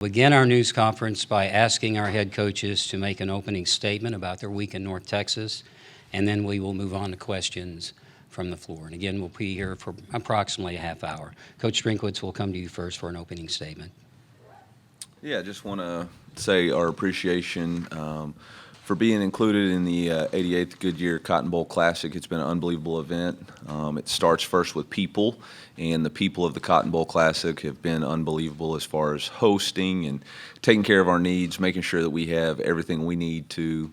Begin our news conference by asking our head coaches to make an opening statement about their week in North Texas, and then we will move on to questions from the floor. And again, we'll be here for approximately a half hour. Coach Drinkwitz will come to you first for an opening statement. Yeah, I just want to say our appreciation for being included in the 88th Goodyear Cotton Bowl Classic. It's been an unbelievable event. It starts first with people, and the people of the Cotton Bowl Classic have been unbelievable as far as hosting and taking care of our needs, making sure that we have everything we need to,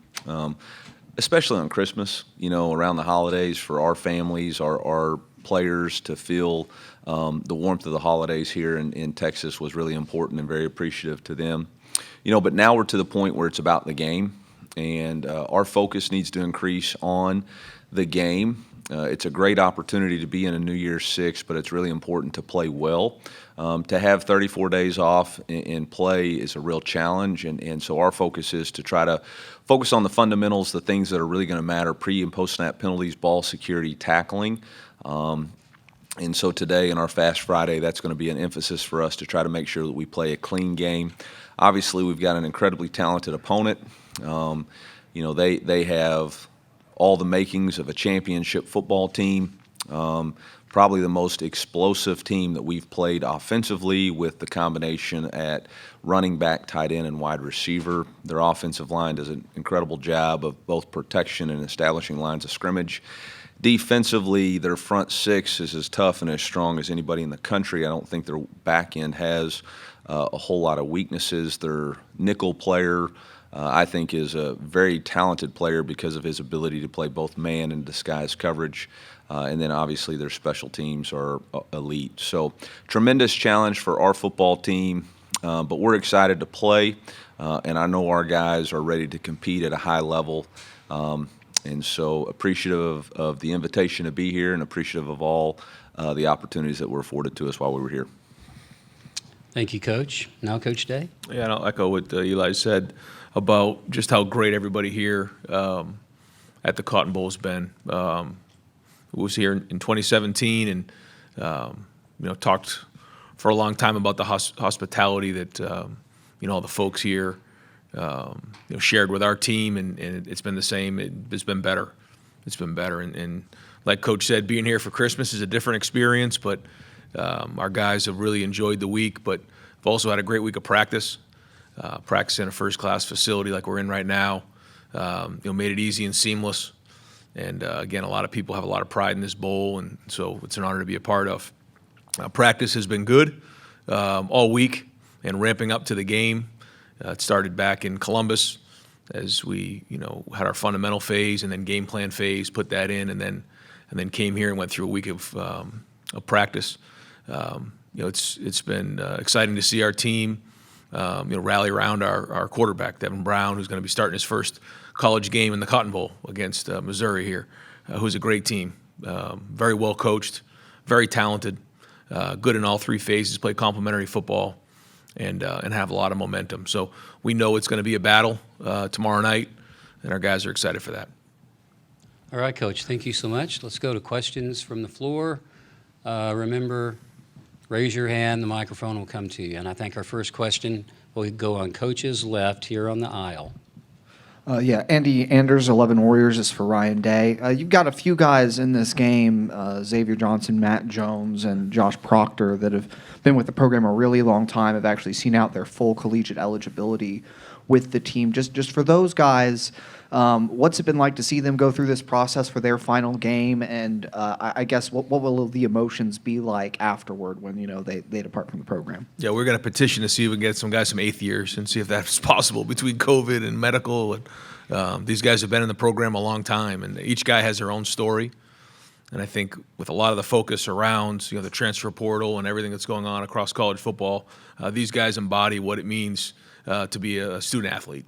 especially on Christmas, around the holidays, for our families, our players to feel the warmth of the holidays here in Texas was really important and very appreciative to them. But now we're to the point where it's about the game, and our focus needs to increase on the game. It's a great opportunity to be in a New Year's Six, but it's really important to play well. To have 34 days off and play is a real challenge, and so our focus is to try to focus on the fundamentals, the things that are really going to matter: pre- and post-snap penalties, ball security, tackling. And so today in our Fast Friday, that's going to be an emphasis for us to try to make sure that we play a clean game. Obviously, we've got an incredibly talented opponent. They have all the makings of a championship football team. Probably the most explosive team that we've played offensively, with the combination at running back, tight end, and wide receiver. Their offensive line does an incredible job of both protection and establishing lines of scrimmage. Defensively, their front six is as tough and as strong as anybody in the country. I don't think their back end has a whole lot of weaknesses. Their nickel player, I think, is a very talented player because of his ability to play both man and disguise coverage. And then obviously their special teams are elite. So tremendous challenge for our football team, but we're excited to play, and I know our guys are ready to compete at a high level. And so appreciative of the invitation to be here, and appreciative of all the opportunities that were afforded to us while we were here. Thank you, Coach. Now, Coach Day. Yeah, and I'll echo what Eli said about just how great everybody here at the Cotton Bowl has been. Was here in 2017 and talked for a long time about the hospitality that all the folks here shared with our team, and it's been the same. It's been better. It's been better, and like Coach said, being here for Christmas is a different experience, but our guys have really enjoyed the week, but have also had a great week of practice. Practice in a first-class facility like we're in right now, made it easy and seamless. And again, a lot of people have a lot of pride in this bowl, and so it's an honor to be a part of. Practice has been good all week and ramping up to the game. It started back in Columbus as we, had our fundamental phase and then game plan phase, put that in, and then came here and went through a week of practice. It's been exciting to see our team, rally around our quarterback, Devin Brown, who's going to be starting his first college game in the Cotton Bowl against Missouri here, who's a great team, very well coached, very talented, good in all three phases, play complementary football, and have a lot of momentum. So we know it's going to be a battle tomorrow night, and our guys are excited for that. All right, Coach, thank you so much. Let's go to questions from the floor. Remember, raise your hand, the microphone will come to you. And I think our first question will go on Coach's left here on the aisle. Andy Anders, 11 Warriors, is for Ryan Day. You've got a few guys in this game, Xavier Johnson, Matt Jones, and Josh Proctor, that have been with the program a really long time, have actually seen out their full collegiate eligibility with the team. Just for those guys, what's it been like to see them go through this process for their final game? And I guess what will the emotions be like afterward when they depart from the program? Yeah, we're going to petition to see if we can get some guys from 8th years and see if that's possible between COVID and medical. And these guys have been in the program a long time, and each guy has their own story. And I think with a lot of the focus around the transfer portal and everything that's going on across college football, these guys embody what it means to be a student athlete.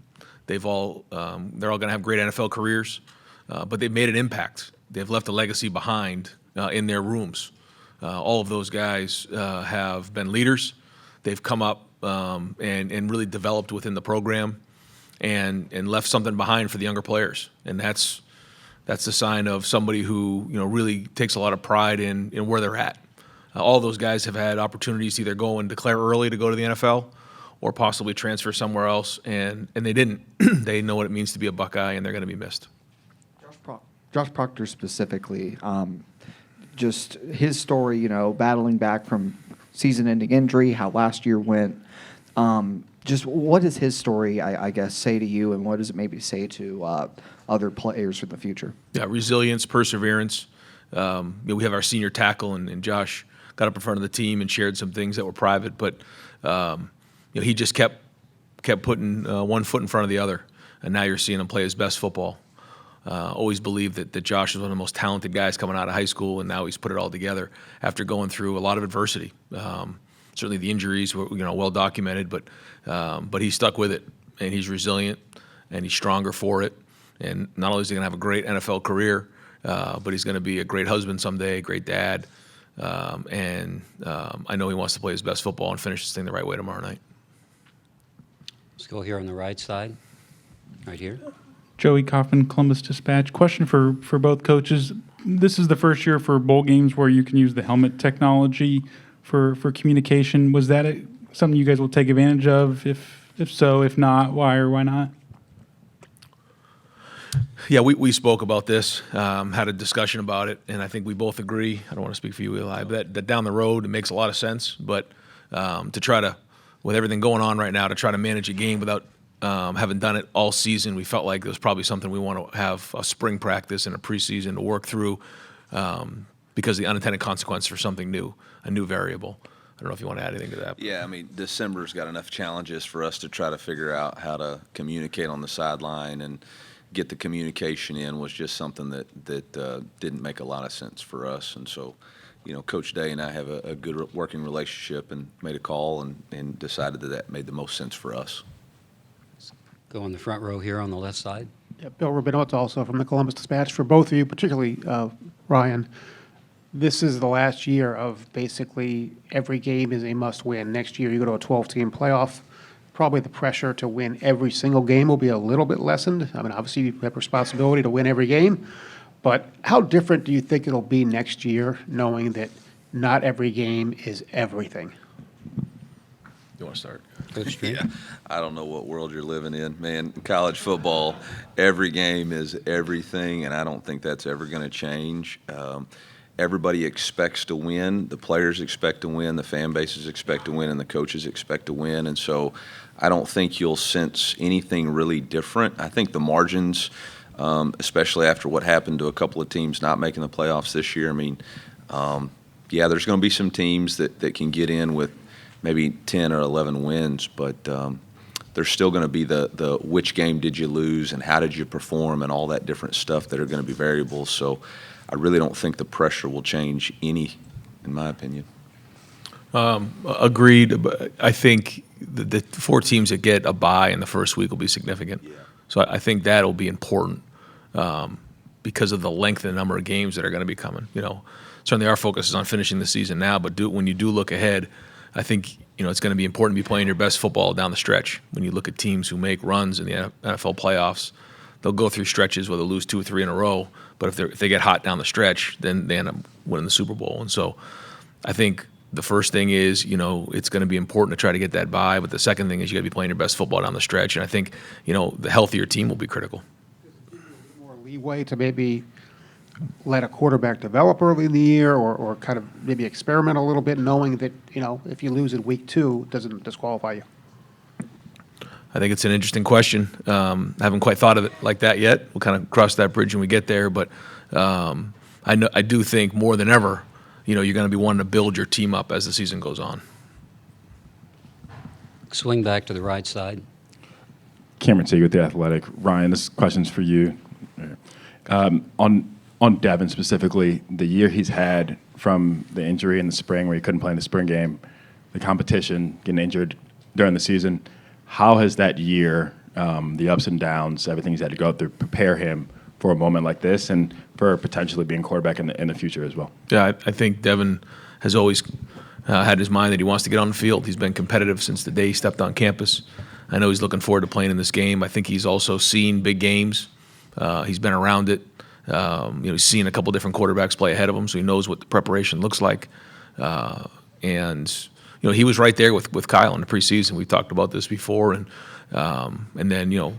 They're all going to have great NFL careers, but they've made an impact. They've left a legacy behind in their rooms. All of those guys have been leaders. They've come up and really developed within the program and left something behind for the younger players. And that's the sign of somebody who really takes a lot of pride in where they're at. All those guys have had opportunities to either go and declare early to go to the NFL, or possibly transfer somewhere else, and they didn't. They know what it means to be a Buckeye, and they're going to be missed. Josh Proctor specifically, just his story, battling back from season-ending injury, how last year went. Just what does his story, I guess, say to you, and what does it maybe say to other players for the future? Yeah, resilience, perseverance. We have our senior tackle, and Josh got up in front of the team and shared some things that were private, but he just kept putting one foot in front of the other, and now you're seeing him play his best football. Always believed that Josh was one of the most talented guys coming out of high school, and now he's put it all together after going through a lot of adversity. Certainly the injuries were well documented, but he stuck with it, and he's resilient, and he's stronger for it. And not only is he going to have a great NFL career, but he's going to be a great husband someday, a great dad. And I know he wants to play his best football and finish this thing the right way tomorrow night. Let's go here on the right side, right here. Joey Kaufman, Columbus Dispatch. Question for both coaches. This is the first year for bowl games where you can use the helmet technology for communication. Was that something you guys will take advantage of? If so, if not, why or why not? Yeah, we spoke about this, had a discussion about it, and I think we both agree. I don't want to speak for you, Eli, but that down the road it makes a lot of sense. But to try to, with everything going on right now, to try to manage a game without having done it all season, we felt like it was probably something we want to have a spring practice and a preseason to work through because of the unintended consequence for something new, a new variable. I don't know if you want to add anything to that. Yeah, December's got enough challenges for us to try to figure out how to communicate on the sideline, and get the communication in was just something that didn't make a lot of sense for us. And so, Coach Day and I have a good working relationship, and made a call and decided that made the most sense for us. Go on the front row here on the left side. Yeah, Bill Rubinotto also from the Columbus Dispatch. For both of you, particularly Ryan, this is the last year of basically every game is a must-win. Next year you go to a 12-team playoff. Probably the pressure to win every single game will be a little bit lessened. Obviously you have responsibility to win every game, but how different do you think it'll be next year, knowing that not every game is everything? You want to start? Coach Drew? Yeah, I don't know what world you're living in, man. College football, every game is everything, and I don't think that's ever going to change. Everybody expects to win. The players expect to win. The fan bases expect to win, and the coaches expect to win. And so I don't think you'll sense anything really different. I think the margins, especially after what happened to a couple of teams not making the playoffs this year, yeah, there's going to be some teams that can get in with maybe 10 or 11 wins, but there's still going to be the which game did you lose and how did you perform and all that different stuff that are going to be variables. So I really don't think the pressure will change any, in my opinion. Agreed. But I think the four teams that get a bye in the first week will be significant. Yeah. So I think that'll be important because of the length and number of games that are going to be coming. Certainly our focus is on finishing the season now, but when you do look ahead, I think it's going to be important to be playing your best football down the stretch. When you look at teams who make runs in the NFL playoffs, they'll go through stretches where they'll lose 2 or 3 in a row, but if they get hot down the stretch, then they end up winning the Super Bowl. And so I think the first thing is, it's going to be important to try to get that bye, but the second thing is you got to be playing your best football down the stretch, and I think, the healthier team will be critical. More leeway to maybe let a quarterback develop early in the year, or kind of maybe experiment a little bit, knowing that, if you lose in week 2, it doesn't disqualify you? I think it's an interesting question. Haven't quite thought of it like that yet. We'll kind of cross that bridge when we get there. But I do think more than ever, you're going to be wanting to build your team up as the season goes on. Swing back to the right side. Cameron T. with The Athletic. Ryan, this question's for you. On Devin specifically, the year he's had from the injury in the spring where he couldn't play in the spring game, the competition, getting injured during the season, how has that year, the ups and downs, everything he's had to go through, prepare him for a moment like this and for potentially being quarterback in the future as well? Yeah, I think Devin has always had his mind that he wants to get on the field. He's been competitive since the day he stepped on campus. I know he's looking forward to playing in this game. I think he's also seen big games. He's been around it. He's seen a couple different quarterbacks play ahead of him, so he knows what the preparation looks like. And he was right there with Kyle in the preseason. We've talked about this before, and then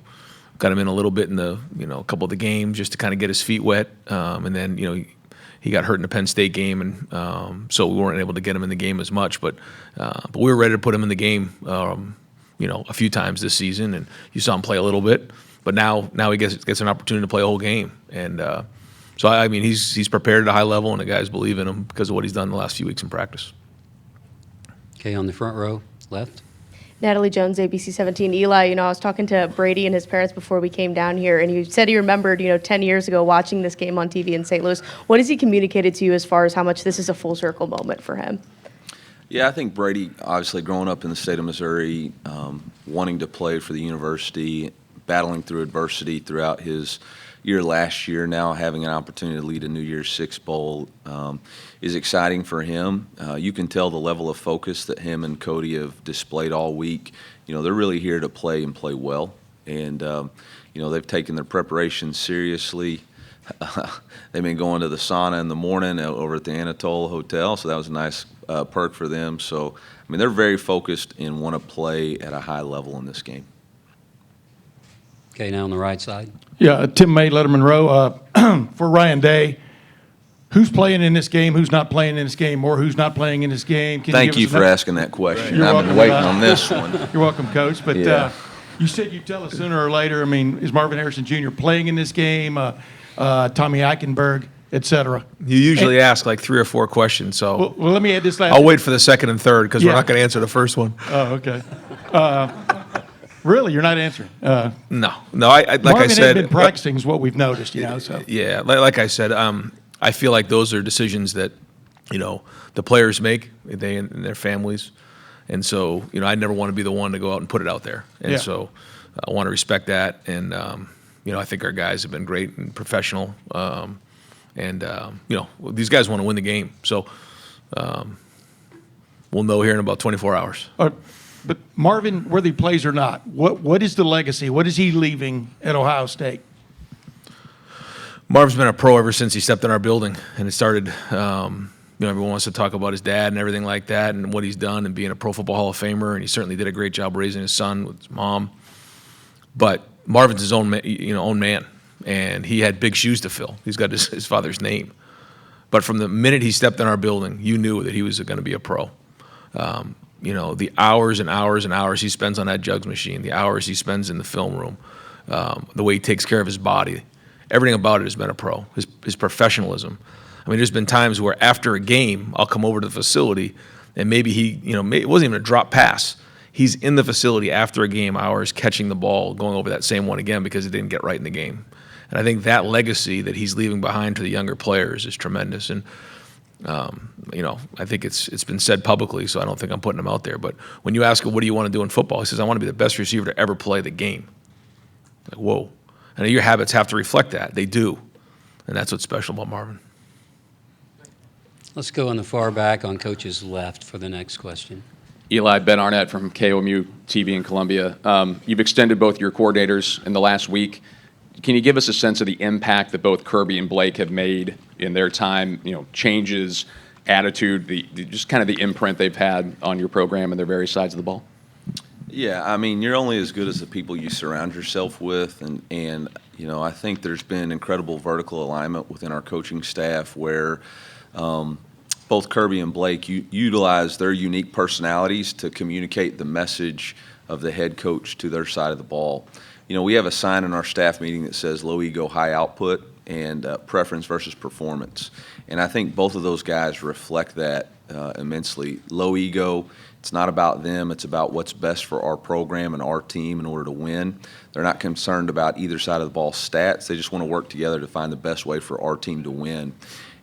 got him in a little bit in the a couple of the games just to kind of get his feet wet, and then he got hurt in the Penn State game, and so we weren't able to get him in the game as much. But we were ready to put him in the game, a few times this season, and you saw him play a little bit. But now he gets an opportunity to play a whole game, and so I mean he's prepared at a high level, and the guys believe in him because of what he's done the last few weeks in practice. Okay, on the front row, left. Natalie Jones, ABC 17. Eli, I was talking to Brady and his parents before we came down here, and he said he remembered, 10 years ago watching this game on TV in St. Louis. What has he communicated to you as far as how much this is a full circle moment for him? Yeah, I think Brady, obviously growing up in the state of Missouri, wanting to play for the university, battling through adversity throughout his year last year, now having an opportunity to lead a New Year's Six Bowl is exciting for him. You can tell the level of focus that him and Cody have displayed all week. They're really here to play and play well. And, they've taken their preparation seriously. They've been going to the sauna in the morning over at the Anatole Hotel, so that was a nice perk for them. So, they're very focused and want to play at a high level in this game. Okay, now on the right side. Yeah, Tim May, Letterman Row. For Ryan Day, who's playing in this game, who's not playing in this game, or who's not playing in this game? Can Thank give you us for an- asking that question. You're I've been welcome. waiting on this one. You're welcome, Coach. But Yeah. you said you'd tell us sooner or later. Is Marvin Harrison Jr. playing in this game? Tommy Eichenberg, et cera. You usually ask like 3 or 4 questions, so Well, let me add this last. I'll wait for the second and third because Yeah. we're not going to answer the first one. Oh, okay. Really, you're not answering. No. Like I Marvin said, had been practicing, is what we've noticed. So. yeah, like I said, I feel like those are decisions that the players make, they and their families, and so I never want to be the one to go out and put it out there, and Yeah. so I want to respect that, and I think our guys have been great and professional, and these guys want to win the game, so we'll know here in about 24 hours. But Marvin, whether he plays or not, what is the legacy? What is he leaving at Ohio State? Marv's been a pro ever since he stepped in our building, and it started. Everyone wants to talk about his dad and everything like that, and what he's done, and being a Pro Football Hall of Famer, and he certainly did a great job raising his son with his mom. But Marvin's his own man, and he had big shoes to fill. He's got his father's name, but from the minute he stepped in our building, you knew that he was going to be a pro. The hours and hours and hours he spends on that jugs machine, the hours he spends in the film room, the way he takes care of his body, everything about it has been a pro. His professionalism. There's been times where after a game, I'll come over to the facility, and maybe it wasn't even a drop pass. He's in the facility after a game hours, catching the ball, going over that same one again because it didn't get right in the game. And I think that legacy that he's leaving behind to the younger players is tremendous. And I think it's been said publicly, so I don't think I'm putting him out there. But when you ask him, what do you want to do in football? He says, I want to be the best receiver to ever play the game. Like, whoa. And your habits have to reflect that. They do. And that's what's special about Marvin. Let's go in the far back on Coach's left for the next question. Eli, Ben Arnett from KOMU TV in Columbia. You've extended both your coordinators in the last week. Can you give us a sense of the impact that both Kirby and Blake have made in their time, changes, attitude, just kind of the imprint they've had on your program and their various sides of the ball? Yeah, you're only as good as the people you surround yourself with, and I think there's been incredible vertical alignment within our coaching staff where both Kirby and Blake utilize their unique personalities to communicate the message of the head coach to their side of the ball. We have a sign in our staff meeting that says low ego, high output, and preference versus performance. And I think both of those guys reflect that immensely. Low ego, it's not about them, it's about what's best for our program and our team in order to win. They're not concerned about either side of the ball stats. They just want to work together to find the best way for our team to win.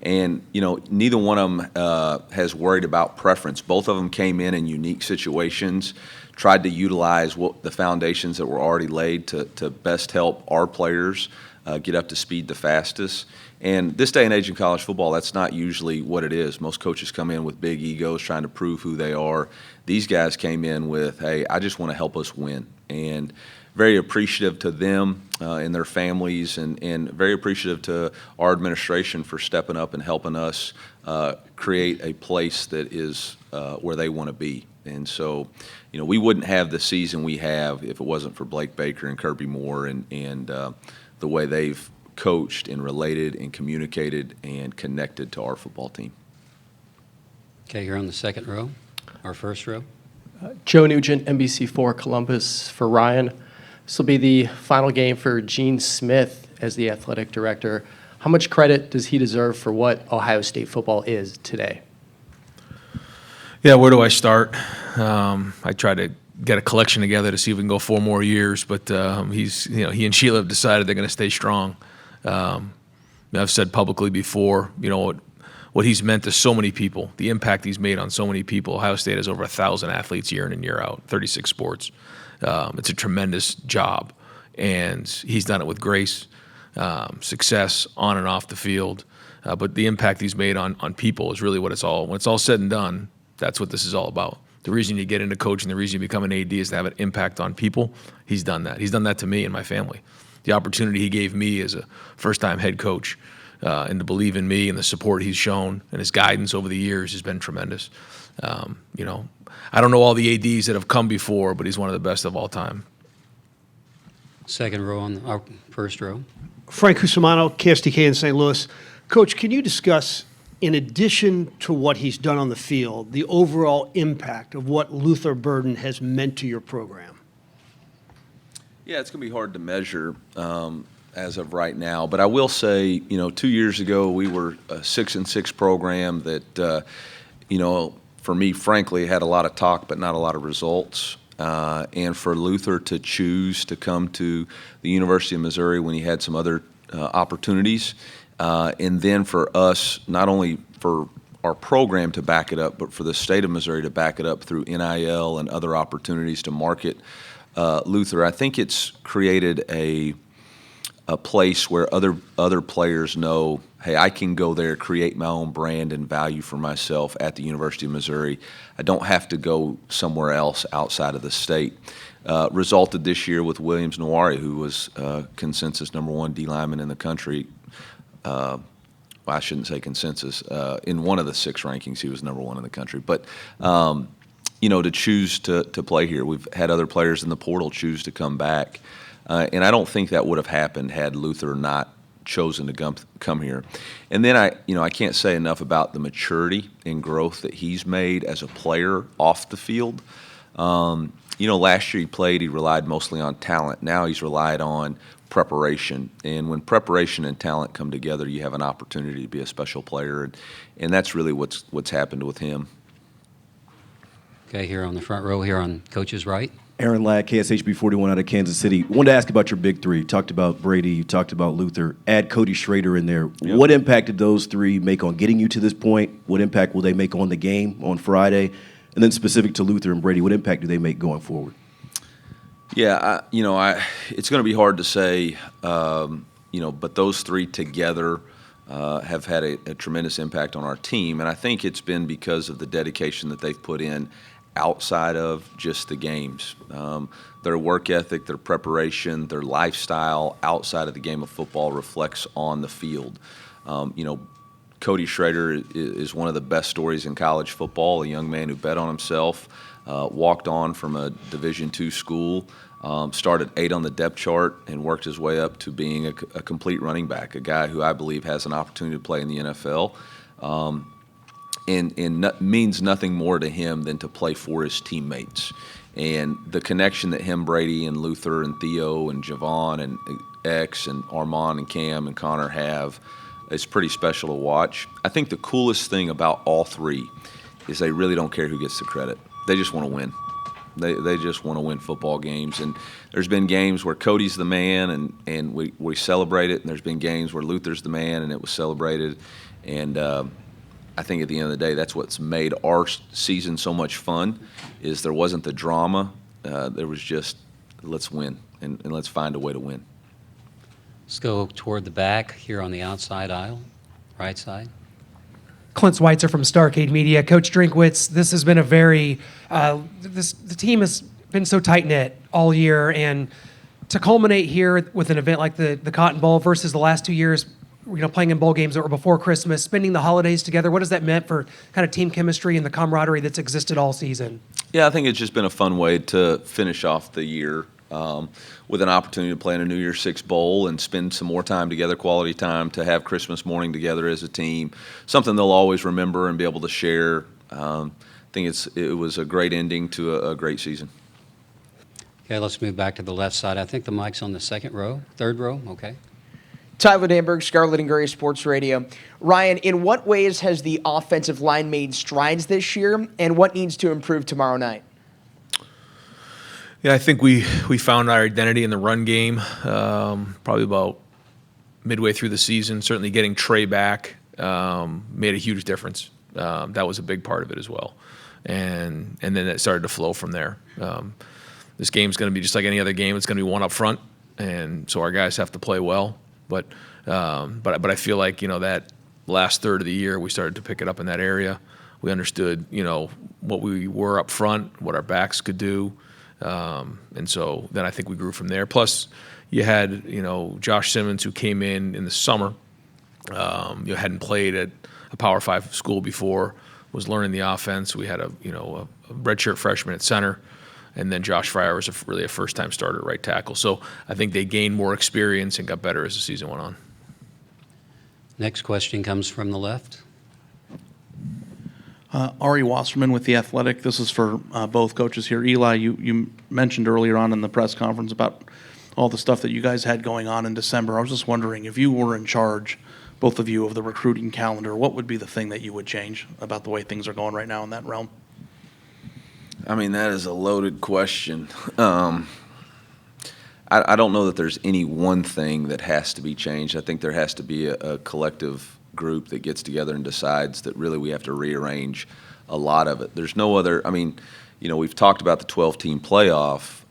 And, neither one of them has worried about preference. Both of them came in unique situations, tried to utilize the foundations that were already laid to best help our players get up to speed the fastest. And this day and age in college football, that's not usually what it is. Most coaches come in with big egos trying to prove who they are. These guys came in with, hey, I just want to help us win. And very appreciative to them and their families, and very appreciative to our administration for stepping up and helping us create a place that is where they want to be. And so, we wouldn't have the season we have if it wasn't for Blake Baker and Kirby Moore and the way they've coached and related and communicated and connected to our football team. Okay, you're on the second row, or first row. Joe Nugent, NBC4 Columbus for Ryan. This will be the final game for Gene Smith as the athletic director. How much credit does he deserve for what Ohio State football is today? Yeah, where do I start? I try to get a collection together to see if we can go 4 more years, but he and Sheila have decided they're going to stay strong. I've said publicly before, what he's meant to so many people, the impact he's made on so many people. Ohio State has over 1,000 athletes year in and year out, 36 sports. It's a tremendous job, and he's done it with grace, success on and off the field. But the impact he's made on people is really what it's all. When it's all said and done, that's what this is all about. The reason you get into coaching, the reason you become an AD is to have an impact on people. He's done that. He's done that to me and my family. The opportunity he gave me as a first-time head coach and to believe in me and the support he's shown and his guidance over the years has been tremendous. I don't know all the ADs that have come before, but he's one of the best of all time. Second row on our first row. Frank Cusimano, KSDK in St. Louis. Coach, can you discuss, in addition to what he's done on the field, the overall impact of what Luther Burden has meant to your program? Yeah, it's going to be hard to measure as of right now, but I will say, 2 years ago we were a 6-6 program that, for me, frankly, had a lot of talk but not a lot of results. And for Luther to choose to come to the University of Missouri when he had some other opportunities, and then for us, not only for our program to back it up, but for the state of Missouri to back it up through NIL and other opportunities to market Luther, I think it's created a place where other players know, hey, I can go there, create my own brand and value for myself at the University of Missouri. I don't have to go somewhere else outside of the state. Resulted this year with Williams Nwaneri, who was consensus #1 D lineman in the country. Well, I shouldn't say consensus. In one of the 6 rankings, he was #1 in the country. But to choose to play here, we've had other players in the portal choose to come back. And I don't think that would have happened had Luther not chosen to come here. And then I can't say enough about the maturity and growth that he's made as a player off the field. Last year he relied mostly on talent. Now he's relied on preparation. And when preparation and talent come together, you have an opportunity to be a special player. And that's really what's happened with him. Okay, here on the front row, here on Coach's right. Aaron Ladd, KSHB 41 out of Kansas City. Wanted to ask about your big three. You talked about Brady, you talked about Luther. Add Cody Schrader in there. Yep. What impact did those 3 make on getting you to this point? What impact will they make on the game on Friday? And then specific to Luther and Brady, what impact do they make going forward? Yeah, it's going to be hard to say, but those 3 together have had a tremendous impact on our team. And I think it's been because of the dedication that they've put in outside of just the games. Their work ethic, their preparation, their lifestyle outside of the game of football reflects on the field. Cody Schrader is one of the best stories in college football, a young man who bet on himself, walked on from a Division II school, started 8 on the depth chart and worked his way up to being a complete running back, a guy who I believe has an opportunity to play in the NFL. And means nothing more to him than to play for his teammates. And the connection that him, Brady, and Luther, and Theo, and Javon, and X, and Armand, and Cam, and Connor have is pretty special to watch. I think the coolest thing about all 3 is they really don't care who gets the credit. They just want to win. They just want to win football games. And there's been games where Cody's the man, and we celebrate it, and there's been games where Luther's the man, and it was celebrated. And I think at the end of the day, that's what's made our season so much fun, is there wasn't the drama. There was just, let's win, and let's find a way to win. Let's go toward the back here on the outside aisle, right side. Clint Schweitzer from Starcade Media. Coach Drinkwitz, this has been a very, the team has been so tight-knit all year, and to culminate here with an event like the Cotton Bowl versus the last 2 years, playing in bowl games that were before Christmas, spending the holidays together, what has that meant for kind of team chemistry and the camaraderie that's existed all season? Yeah, I think it's just been a fun way to finish off the year with an opportunity to play in a New Year's Six Bowl and spend some more time together, quality time, to have Christmas morning together as a team, something they'll always remember and be able to share. I think it was a great ending to a great season. Okay, let's move back to the left side. I think the mic's on the third row, okay. Tyler Danberg, Scarlet and Gray Sports Radio. Ryan, in what ways has the offensive line made strides this year, and what needs to improve tomorrow night? Yeah, I think we found our identity in the run game probably about midway through the season. Certainly getting Trey back made a huge difference. That was a big part of it as well. And then it started to flow from there. This game's going to be just like any other game. It's going to be one up front, and so our guys have to play well. But I feel like, that last third of the year, we started to pick it up in that area. We understood, what we were up front, what our backs could do. And so then I think we grew from there. Plus, you had, Josh Simmons, who came in the summer, hadn't played at a Power 5 school before, was learning the offense. We had a redshirt freshman at center. And then Josh Fryer was really a first-time starter at right tackle. So I think they gained more experience and got better as the season went on. Next question comes from the left. Ari Wasserman with The Athletic. This is for both coaches here. Eli, you mentioned earlier on in the press conference about all the stuff that you guys had going on in December. I was just wondering, if you were in charge, both of you, of the recruiting calendar, what would be the thing that you would change about the way things are going right now in that realm? I mean, that is a loaded question. I don't know that there's any one thing that has to be changed. I think there has to be a collective group that gets together and decides that really we have to rearrange a lot of it. There's no other, we've talked about the 12-team playoff.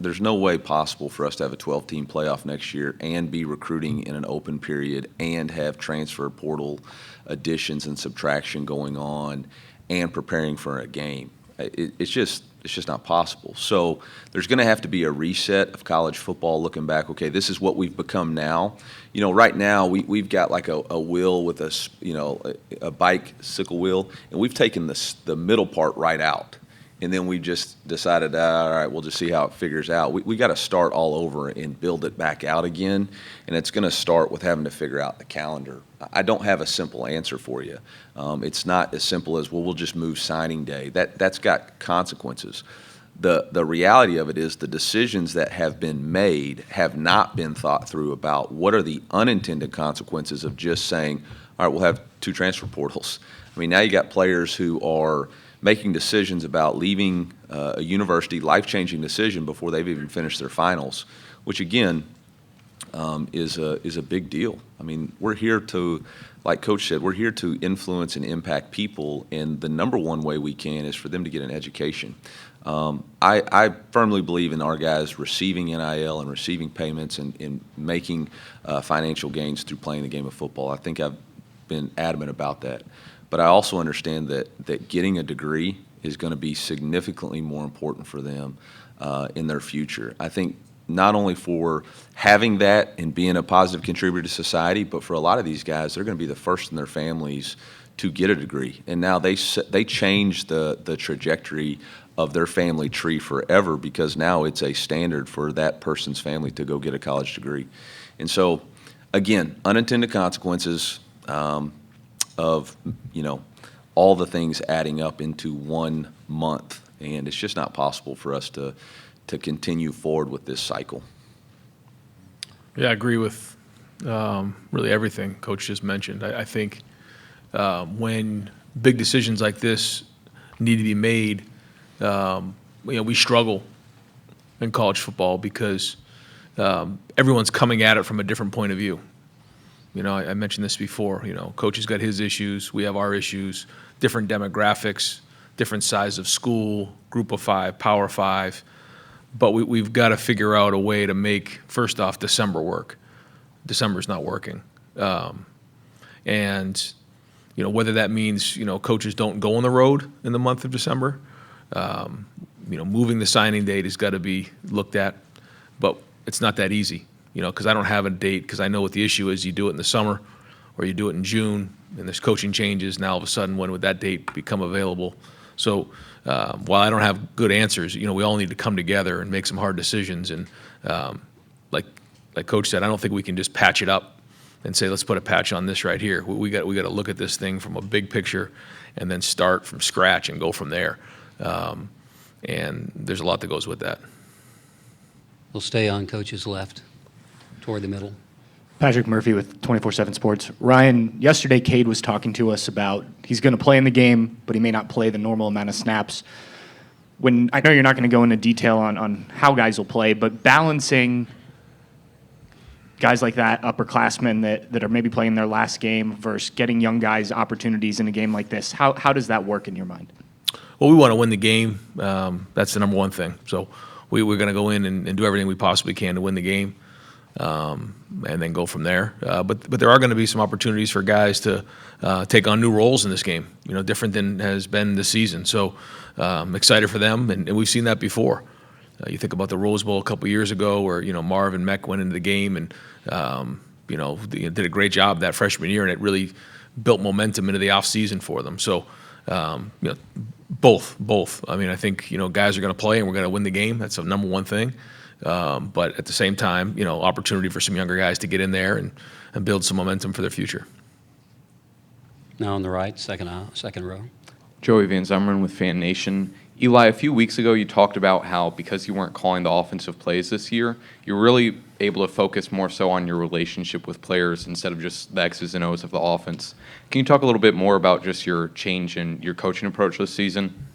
There's no way possible for us to have a 12-team playoff next year and be recruiting in an open period and have transfer portal additions and subtraction going on and preparing for a game. It's just not possible. So there's going to have to be a reset of college football, looking back, okay, this is what we've become now. Right now we've got like a wheel with a bicycle wheel, and we've taken the middle part right out. And then we just decided, all right, we'll just see how it figures out. We got to start all over and build it back out again, and it's going to start with having to figure out the calendar. I don't have a simple answer for you. It's not as simple as, well, we'll just move signing day. That's got consequences. The reality of it is the decisions that have been made have not been thought through about what are the unintended consequences of just saying, all right, we'll have 2 transfer portals. Now you got players who are making decisions about leaving a university, life-changing decision before they've even finished their finals, which again is a big deal. We're here to, like Coach said, we're here to influence and impact people, and the number one way we can is for them to get an education. I firmly believe in our guys receiving NIL and receiving payments and making financial gains through playing the game of football. I think I've been adamant about that. But I also understand that getting a degree is going to be significantly more important for them in their future. I think not only for having that and being a positive contributor to society, but for a lot of these guys, they're going to be the first in their families to get a degree. And now they change the trajectory of their family tree forever, because now it's a standard for that person's family to go get a college degree. And so, again, unintended consequences of all the things adding up into 1 month, and it's just not possible for us to continue forward with this cycle. Yeah, I agree with really everything Coach just mentioned. I think when big decisions like this need to be made, we struggle in college football because everyone's coming at it from a different point of view. I mentioned this before. Coach has got his issues. We have our issues. Different demographics, different size of school, Group of 5, Power 5. But we've got to figure out a way to make, first off, December work. December's not working. And whether that means, coaches don't go on the road in the month of December, moving the signing date has got to be looked at, but it's not that easy, because I don't have a date, because I know what the issue is. You do it in the summer or you do it in June, and there's coaching changes. Now all of a sudden, when would that date become available? So while I don't have good answers, we all need to come together and make some hard decisions. And like Coach said, I don't think we can just patch it up and say, let's put a patch on this right here. We got to look at this thing from a big picture and then start from scratch and go from there. And there's a lot that goes with that. We'll stay on Coach's left, toward the middle. Patrick Murphy with 24/7 Sports. Ryan, yesterday Cade was talking to us about he's going to play in the game, but he may not play the normal amount of snaps. When I know you're not going to go into detail on how guys will play, but balancing guys like that, upperclassmen that are maybe playing their last game versus getting young guys opportunities in a game like this, how does that work in your mind? Well, we want to win the game. That's the number one thing. So we're going to go in and do everything we possibly can to win the game. And then go from there. But there are going to be some opportunities for guys to take on new roles in this game, different than has been this season. So excited for them, and we've seen that before. You think about the Rose Bowl a couple years ago where, Marv and Meck went into the game and, did a great job that freshman year, and it really built momentum into the offseason for them. So, both. I mean, I think, guys are going to play and we're going to win the game. That's the number one thing. But at the same time, opportunity for some younger guys to get in there and build some momentum for their future. Now on the right, second row. Joey Van Zumeren with Fan Nation. Eli, a few weeks ago you talked about how because you weren't calling the offensive plays this year, you're really able to focus more so on your relationship with players instead of just the X's and O's of the offense. Can you talk a little bit more about just your change in your coaching approach this season?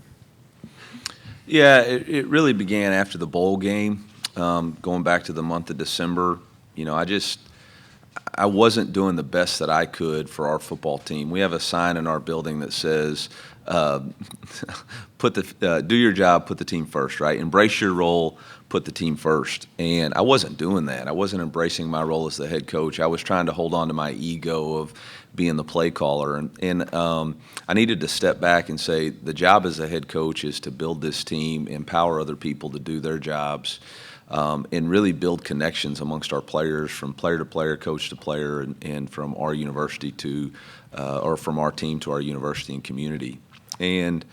Yeah, it really began after the bowl game. Going back to the month of December, I wasn't doing the best that I could for our football team. We have a sign in our building that says, do your job, put the team first, right? Embrace your role, put the team first. And I wasn't doing that. I wasn't embracing my role as the head coach. I was trying to hold on to my ego of being the play caller. And I needed to step back and say the job as a head coach is to build this team, empower other people to do their jobs, and really build connections amongst our players from player to player, coach to player, and from our university or from our team to our university and community. And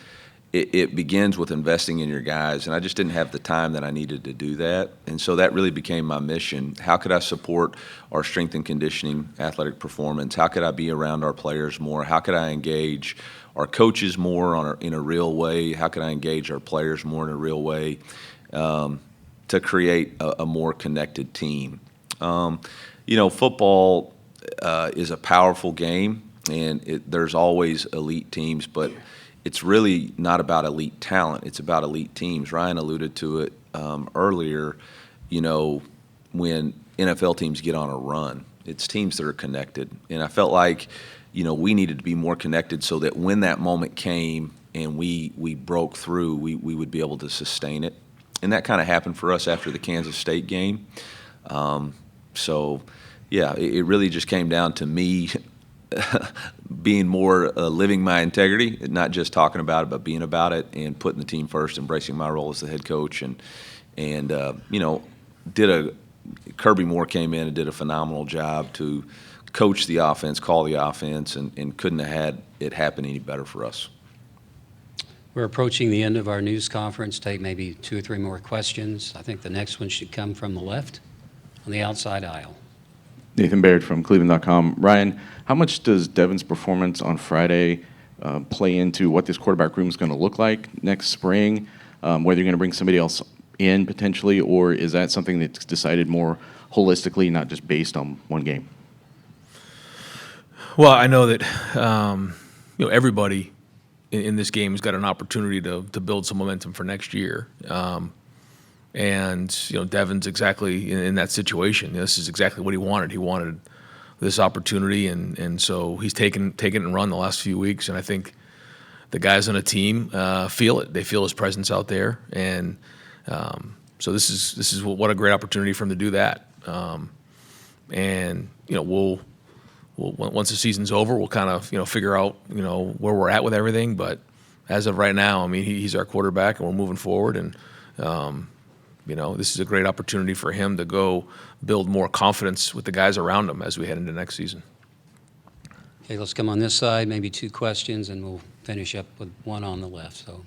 it begins with investing in your guys, and I just didn't have the time that I needed to do that. And so that really became my mission. How could I support our strength and conditioning athletic performance? How could I be around our players more? How could I engage our coaches more in a real way? How could I engage our players more in a real way? To create a more connected team. Football is a powerful game, and there's always elite teams, but it's really not about elite talent. It's about elite teams. Ryan alluded to it earlier, when NFL teams get on a run, it's teams that are connected. And I felt like, we needed to be more connected so that when that moment came and we broke through, we would be able to sustain it. And that kind of happened for us after the Kansas State game. It really just came down to me being more living my integrity, not just talking about it, but being about it and putting the team first, embracing my role as the head coach. Kirby Moore came in and did a phenomenal job to coach the offense, call the offense, and couldn't have had it happen any better for us. We're approaching the end of our news conference. Take maybe 2 or 3 more questions. I think the next one should come from the left on the outside aisle. Nathan Baird from Cleveland.com. Ryan, how much does Devin's performance on Friday play into what this quarterback room is going to look like next spring, whether you're going to bring somebody else in potentially, or is that something that's decided more holistically, not just based on one game? Well, I know that everybody in this game has got an opportunity to build some momentum for next year. Devin's exactly in that situation. This is exactly what he wanted. He wanted this opportunity, and so he's taken it and run the last few weeks. And I think the guys on the team feel it. They feel his presence out there, and so this is what a great opportunity for him to do that. once the season's over, we'll kind of figure out where we're at with everything. But as of right now, I mean, he's our quarterback, and we're moving forward. And this is a great opportunity for him to go build more confidence with the guys around him as we head into next season. Okay, let's come on this side, maybe 2 questions, and we'll finish up with one on the left. So,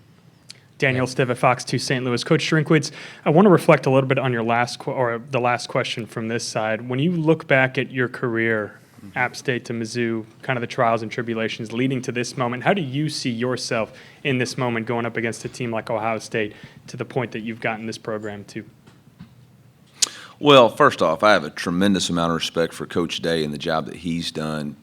Daniel Stiv at Fox 2 St. Louis. Coach Drinkwitz, I want to reflect a little bit on your the last question from this side. When you look back at your career, App State to Mizzou, kind of the trials and tribulations leading to this moment, how do you see yourself in this moment going up against a team like Ohio State to the point that you've gotten this program to? Well, first off, I have a tremendous amount of respect for Coach Day and the job that he's done.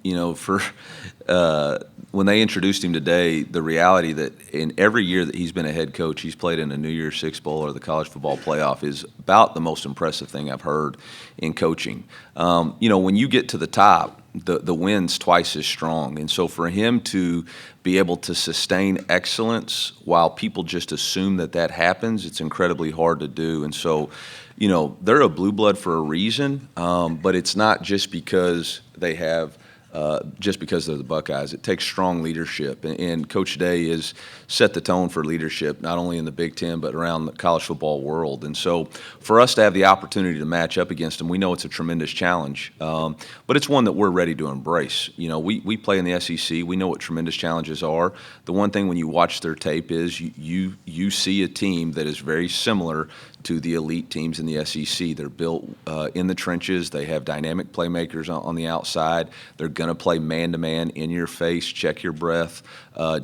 When they introduced him today, the reality that in every year that he's been a head coach, he's played in a New Year's Six Bowl or the College Football Playoff is about the most impressive thing I've heard in coaching. When you get to the top, the win's twice as strong. And so for him to be able to sustain excellence while people just assume that happens, it's incredibly hard to do. And so, they're a blue blood for a reason, but it's not just because they have just because they're the Buckeyes. It takes strong leadership, and Coach Day has set the tone for leadership, not only in the Big Ten, but around the college football world. And so for us to have the opportunity to match up against them, we know it's a tremendous challenge, but it's one that we're ready to embrace. We play in the SEC. We know what tremendous challenges are. The one thing when you watch their tape is you see a team that is very similar to the elite teams in the SEC. They're built in the trenches. They have dynamic playmakers on the outside. They're going to play man-to-man, in your face, check your breath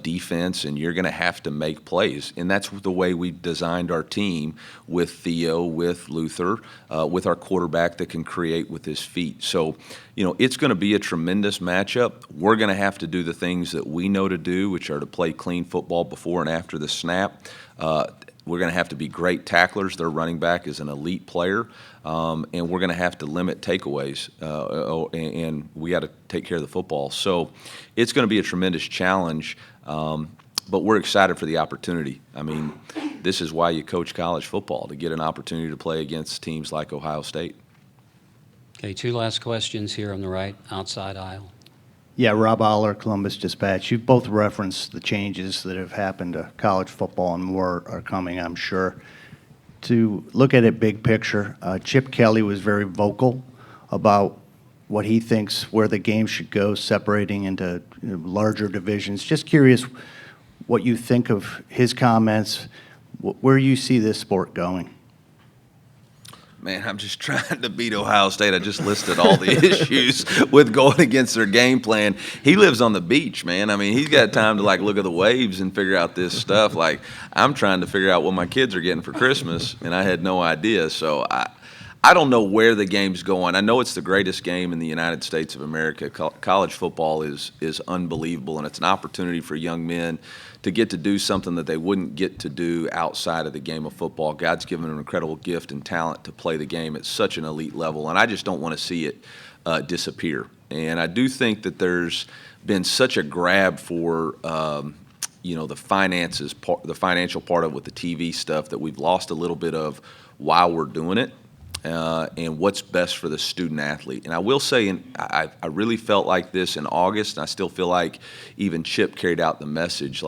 defense, and you're going to have to make plays. And that's the way we designed our team with Theo, with Luther, with our quarterback that can create with his feet. So, it's going to be a tremendous matchup. We're going to have to do the things that we know to do, which are to play clean football before and after the snap. We're going to have to be great tacklers. Their running back is an elite player, and we're going to have to limit takeaways, and we got to take care of the football. So it's going to be a tremendous challenge, but we're excited for the opportunity. I mean, this is why you coach college football, to get an opportunity to play against teams like Ohio State. Okay, 2 last questions here on the right, outside aisle. Yeah, Rob Aller, Columbus Dispatch. You've both referenced the changes that have happened to college football, and more are coming, I'm sure. To look at it big picture, Chip Kelly was very vocal about what he thinks where the game should go, separating into larger divisions. Just curious what you think of his comments, where you see this sport going. Man, I'm just trying to beat Ohio State. I just listed all the issues with going against their game plan. He lives on the beach, man. I mean, he's got time to look at the waves and figure out this stuff. I'm trying to figure out what my kids are getting for Christmas, and I had no idea. So I don't know where the game's going. I know it's the greatest game in the United States of America. College football is unbelievable, and it's an opportunity for young men to get to do something that they wouldn't get to do outside of the game of football. God's given them an incredible gift and talent to play the game at such an elite level, and I just don't want to see it disappear. And I do think that there's been such a grab for the finances, the financial part of it with the TV stuff, that we've lost a little bit of why we're doing it. And what's best for the student athlete. And I will say, I really felt like this in August, and I still feel like even Chip carried out the message.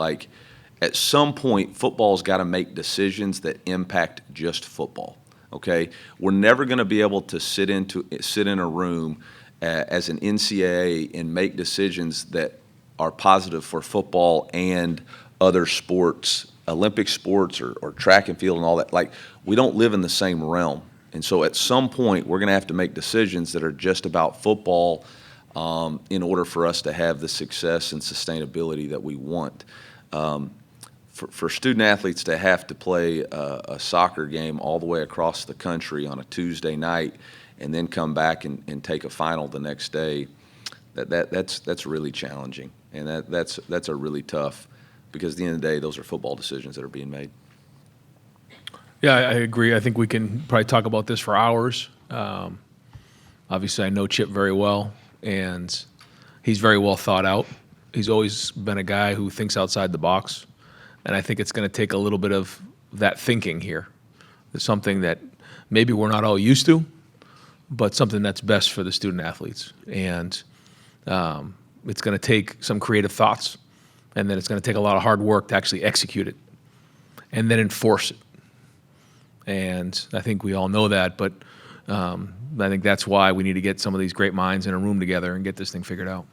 At some point, football's got to make decisions that impact just football. Okay, we're never going to be able to sit in a room as an NCAA and make decisions that are positive for football and other sports, Olympic sports or track and field and all that. We don't live in the same realm. And so at some point, we're going to have to make decisions that are just about football in order for us to have the success and sustainability that we want. For student athletes to have to play a soccer game all the way across the country on a Tuesday night and then come back and take a final the next day, that's really challenging. And that's a really tough, because at the end of the day, those are football decisions that are being made. Yeah, I agree. I think we can probably talk about this for hours. Obviously, I know Chip very well, and he's very well thought out. He's always been a guy who thinks outside the box, and I think it's going to take a little bit of that thinking here. It's something that maybe we're not all used to, but something that's best for the student athletes. And It's going to take some creative thoughts, and then it's going to take a lot of hard work to actually execute it and then enforce it. And I think we all know that, but I think that's why we need to get some of these great minds in a room together and get this thing figured out.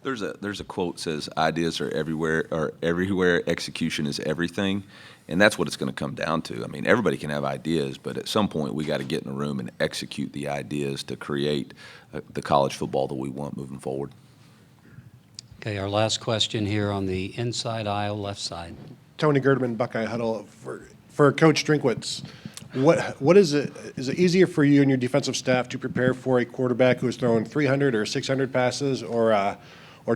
There's a quote that says, ideas are everywhere, execution is everything. And that's what it's going to come down to. I mean, everybody can have ideas, but at some point we got to get in a room and execute the ideas to create the college football that we want moving forward. Okay, our last question here on the inside aisle, left side. Tony Girdman, Buckeye Huddle. For Coach Drinkwitz, what is it? Is it easier for you and your defensive staff to prepare for a quarterback who is throwing 300 or 600 passes, or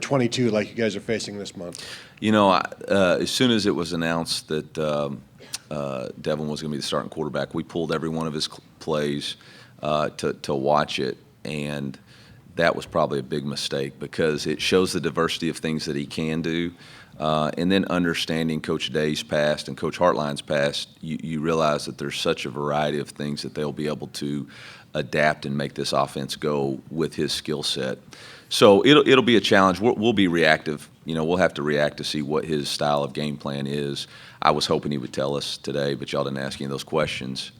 22 like you guys are facing this month? You know, as soon as it was announced that Devin was going to be the starting quarterback, we pulled every one of his plays to watch it, and that was probably a big mistake because it shows the diversity of things that he can do. And then understanding Coach Day's past and Coach Hartline's past, you realize that there's such a variety of things that they'll be able to adapt and make this offense go with his skill set. So it'll be a challenge. We'll be reactive. You know, we'll have to react to see what his style of game plan is. I was hoping he would tell us today, but y'all didn't ask any of those questions.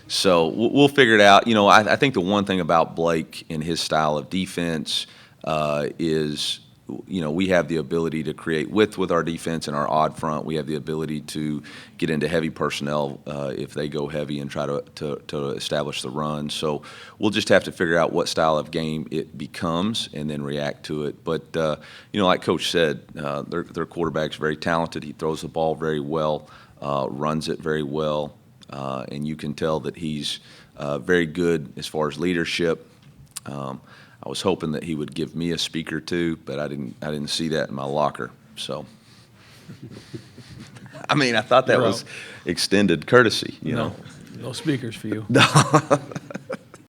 So we'll figure it out. You know, I think the one thing about Blake and his style of defense is, you know, we have the ability to create width with our defense and our odd front. We have the ability to get into heavy personnel if they go heavy and try to establish the run. So we'll just have to figure out what style of game it becomes and then react to it. But, you know, like Coach said, their quarterback's very talented. He throws the ball very well, runs it very well, and you can tell that he's very good as far as leadership. I was hoping that he would give me a speaker too, but I didn't see that in my locker. So, I mean, I thought that was extended courtesy, you know. No speakers for you.